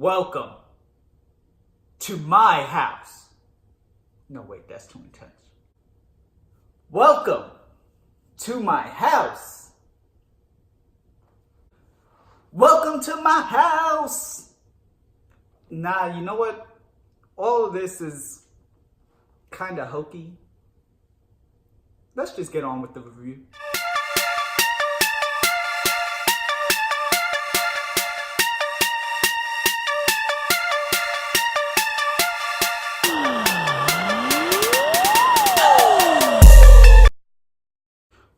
Welcome to my house. No, wait, that's too intense. Welcome to my house. Welcome to my house. Nah, you know what? All of this is kind of hokey. Let's just get on with the review.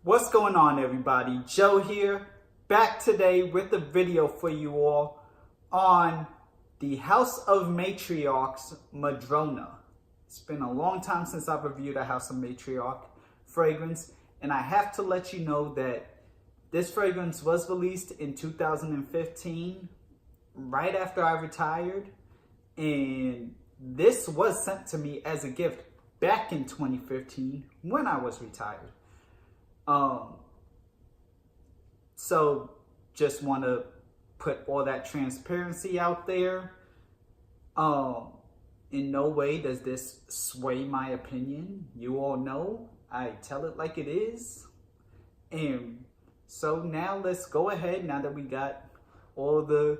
What's going on, everybody? Joe here, back today with a video for you all on the House of Matriarch's Madrona. It's been a long time since I've reviewed a House of Matriarch fragrance, and I have to let you know that this fragrance was released in 2015, right after I retired, and this was sent to me as a gift back in 2015 when I was retired. So just want to put all that transparency out there. In no way does this sway my opinion. You all know I tell it like it is. And so now let's go ahead, now that we got all the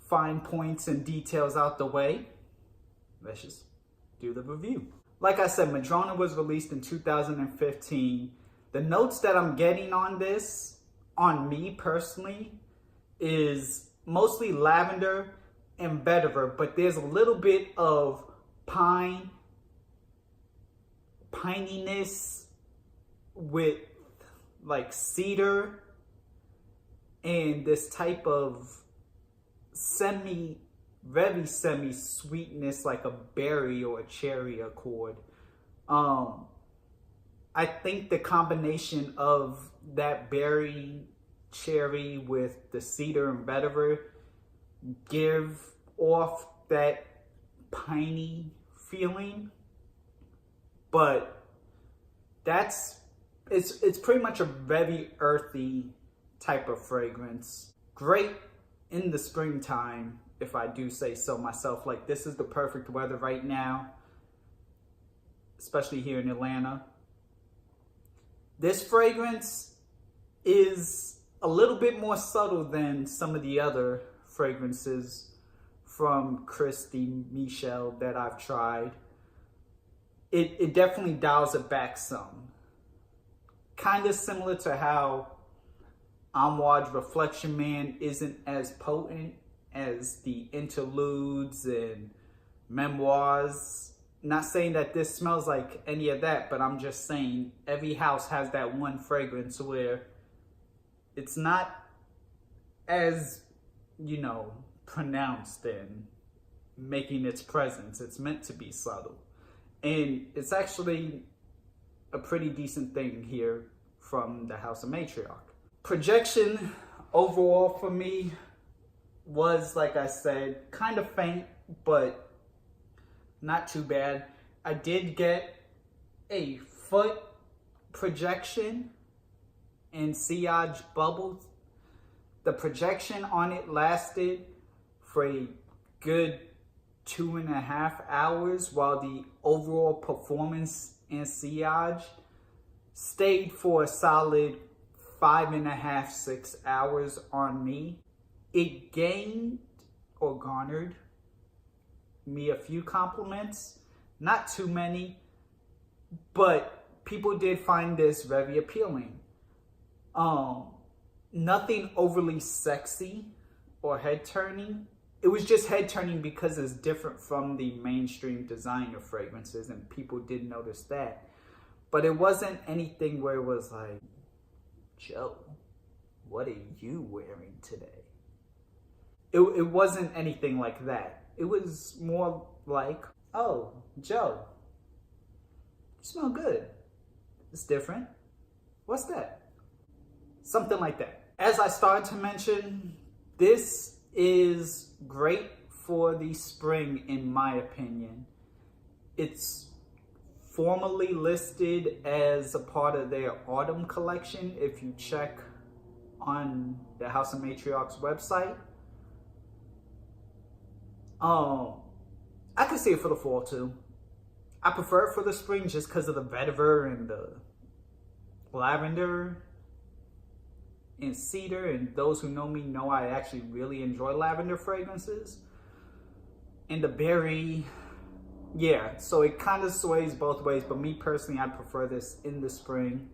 fine points and details out the way, let's just do the review. Like I said, Madrona was released in 2015. The notes that I'm getting on this, on me personally, is mostly lavender and vetiver, but there's a little bit of pininess with like cedar and this type of very semi sweetness, like a berry or a cherry accord. I think the combination of that berry cherry with the cedar and vetiver give off that piney feeling, but it's pretty much a very earthy type of fragrance. Great in the springtime, if I do say so myself. Like, this is the perfect weather right now, especially here in Atlanta. This fragrance is a little bit more subtle than some of the other fragrances from Christy Michelle that I've tried. It definitely dials it back some. Kind of similar to how unAVERAGE Reflection Man isn't as potent as the interludes and memoirs. Not saying that this smells like any of that, but I'm just saying every house has that one fragrance where it's not as, pronounced and making its presence. It's meant to be subtle. And it's actually a pretty decent thing here from the House of Matriarch. Projection overall for me was, like I said, kind of faint, but not too bad. I did get a foot projection in sillage bubbles. The projection on it lasted for a good 2.5 hours, while the overall performance in sillage stayed for a solid 5.5, 6 hours on me. It gained or garnered me a few compliments, not too many, but people did find this very appealing. Nothing overly sexy or head turning. It was just head turning because it's different from the mainstream designer fragrances, and people did notice that. But it wasn't anything where it was like, Joe, what are you wearing today? It wasn't anything like that. It was more like, oh, Joe, you smell good. It's different. What's that? Something like that. As I started to mention, this is great for the spring, in my opinion. It's formally listed as a part of their autumn collection if you check on the House of Matriarch's website. I could see it for the fall too. I prefer it for the spring just because of the vetiver and the lavender and cedar. And those who know me know I actually really enjoy lavender fragrances. And the berry, yeah, so it kind of sways both ways. But me personally, I prefer this in the spring.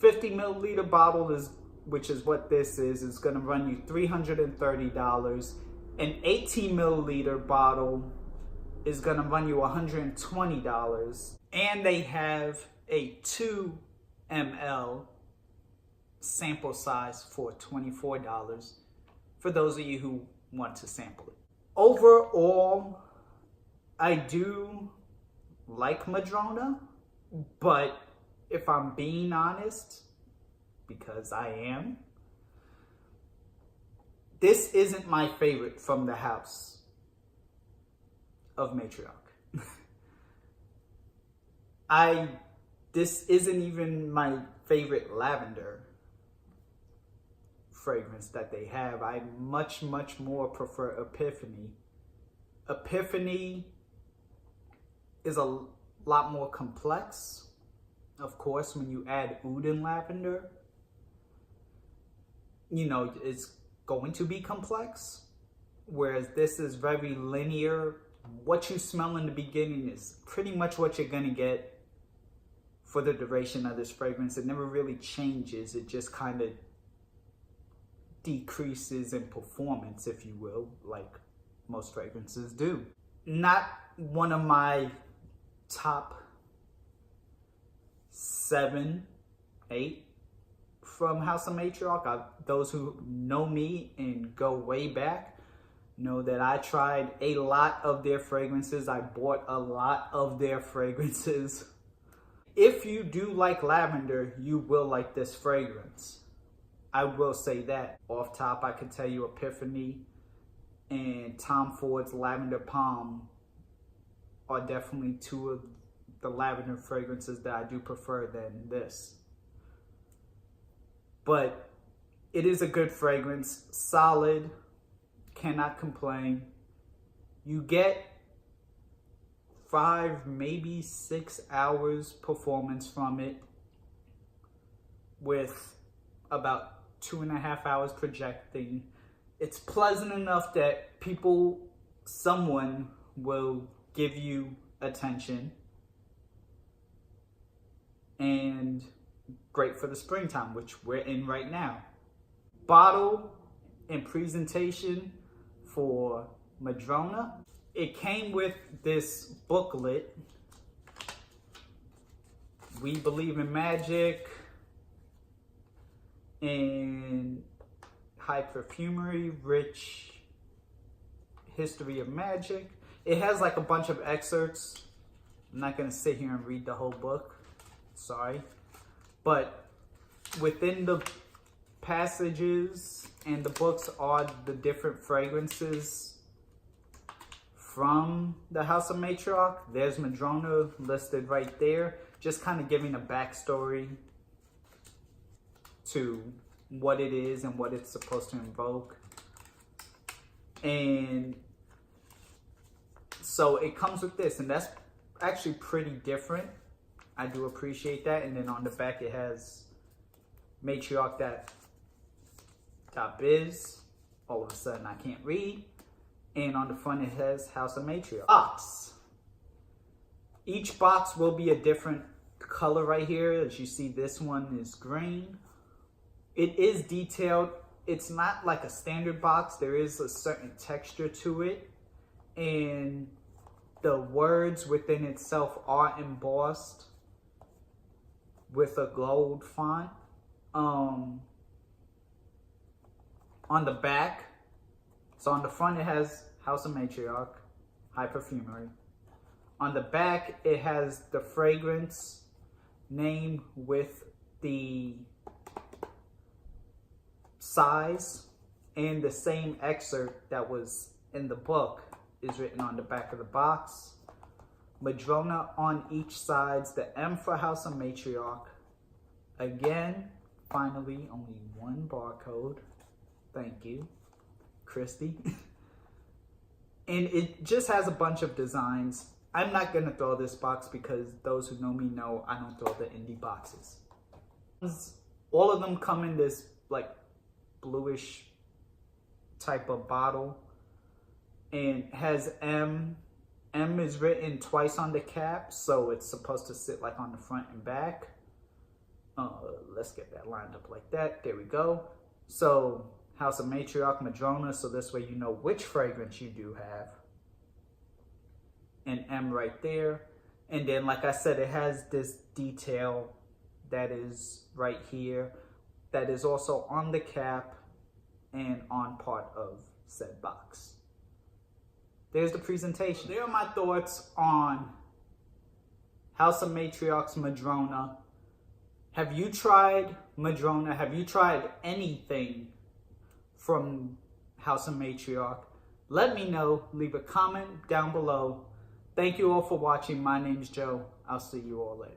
50 milliliter bottle is, which is what this is going to run you $330. An 18 milliliter bottle is going to run you $120. And they have a 2 ml sample size for $24 for those of you who want to sample it. Overall, I do like Madrona, but if I'm being honest, because I am, this isn't my favorite from the house of Matriarch. This isn't even my favorite lavender fragrance that they have. I much more prefer Epiphany. Epiphany is a lot more complex. Of course, when you add oud and lavender, you know, it's going to be complex. Whereas this is very linear. What you smell in the beginning is pretty much what you're gonna get for the duration of this fragrance. It never really changes. It just kind of decreases in performance, if you will, like most fragrances do. Not one of my top 7, 8 from House of Matriarch. Those who know me and go way back know that I tried a lot of their fragrances. I bought a lot of their fragrances. If you do like lavender, you will like this fragrance. I will say that. Off top, I can tell you Epiphany and Tom Ford's Lavender Palm are definitely two of the lavender fragrances that I do prefer than this. But it is a good fragrance, solid, cannot complain. You get 5, maybe 6 hours performance from it with about 2.5 hours projecting. It's pleasant enough that someone will give you attention, and great for the springtime, which we're in right now. Bottle and presentation for Madrona. It came with this booklet. We believe in magic and high perfumery, rich history of magic. It has like a bunch of excerpts. I'm not gonna sit here and read the whole book, sorry. But within the passages and the books are the different fragrances from the House of Matriarch. There's Madrona listed right there, just kind of giving a backstory to what it is and what it's supposed to invoke. And so it comes with this, and that's actually pretty different. I do appreciate that. And then on the back it has matriarch.biz. All of a sudden I can't read. And on the front it has House of Matriarch. Box. Each box will be a different color right here. As you see, this one is green. It is detailed. It's not like a standard box. There is a certain texture to it. And the words within itself are embossed with a gold font. On the back, so on the front it has House of Matriarch, high perfumery. On the back it has the fragrance name with the size, and the same excerpt that was in the book is written on the back of the box. Madrona on each side, the M for House of Matriarch. Again, finally, only one barcode. Thank you, Christy. And it just has a bunch of designs. I'm not going to throw this box because those who know me know I don't throw the indie boxes. All of them come in this like bluish type of bottle and has M. M is written twice on the cap, so it's supposed to sit like on the front and back. Let's get that lined up like that. There we go. So House of Matriarch, Madrona, so this way you know which fragrance you do have. And M right there. And then, like I said, it has this detail that is right here that is also on the cap and on part of said box. There's the presentation. There are my thoughts on House of Matriarch's Madrona. Have you tried Madrona? Have you tried anything from House of Matriarch? Let me know. Leave a comment down below. Thank you all for watching. My name's Joe. I'll see you all later.